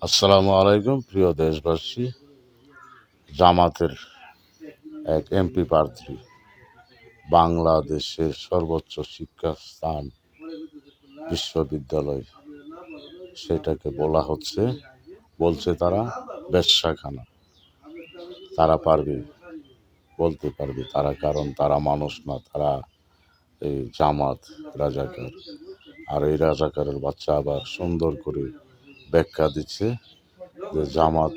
আসসালামু আলাইকুম প্রিয় দেশবাসী। জামাতের এক এমপি প্রার্থী বাংলাদেশের সর্বোচ্চ শিক্ষাস্থান বিশ্ববিদ্যালয়, সেটাকে বলছে তারা বেশ্যাখানা। তারা বলতে পারবে তারা, কারণ তারা মানুষ না, তারা এই জামাত রাজাকার। আর এই রাজাকারের বাচ্চা আবার সুন্দর করে ব্যাখ্যা দিচ্ছে যে জামাত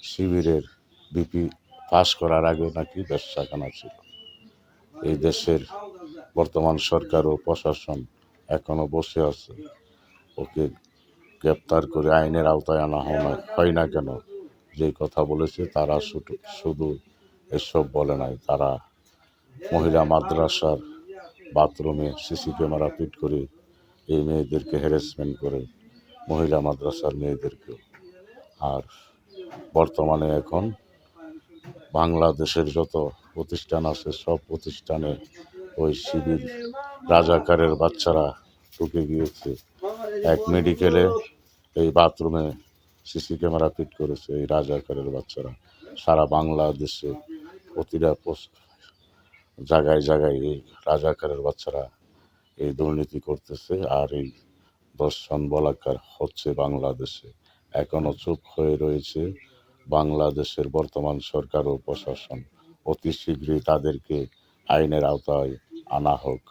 শিবিরের বিপি পাশ করার আগে নাকি বেশ্যাখানা ছিল। এই দেশের বর্তমান সরকার ও প্রশাসন এখনো বসে আছে। ওকে গ্রেপ্তার করে আইনের আওতায় আনা হয় না কেন? যে কথা বলেছে তারা শুধু এসব বলে নাই, তারা মহিলা মাদ্রাসার বাথরুমে সিসি ক্যামেরা ফিট করে এই মেয়েদেরকে হ্যারাসমেন্ট করে, মহিলা মাদ্রাসার মেয়েদেরকেও। আর বর্তমানে এখন বাংলাদেশের যত প্রতিষ্ঠান আছে সব প্রতিষ্ঠানে ওই শিবির রাজাকারের বাচ্চারা ঢুকে গিয়েছে। এক মেডিকেলে এই বাথরুমে সিসি ক্যামেরা ফিট করেছে এই রাজাকারের বাচ্চারা। সারা বাংলাদেশে প্রতিটা জায়গায় জায়গায় এই রাজাকারের বাচ্চারা এই দুর্নীতি করতেছে। আর এই ধর্ষণ বলাৎকার হচ্ছে বাংলাদেশে। এখনো চুপ হয়ে রয়েছে বাংলাদেশের বর্তমান সরকার ও প্রশাসন। অতি শীঘ্রই তাদেরকে আইনের আওতায় আনা হোক।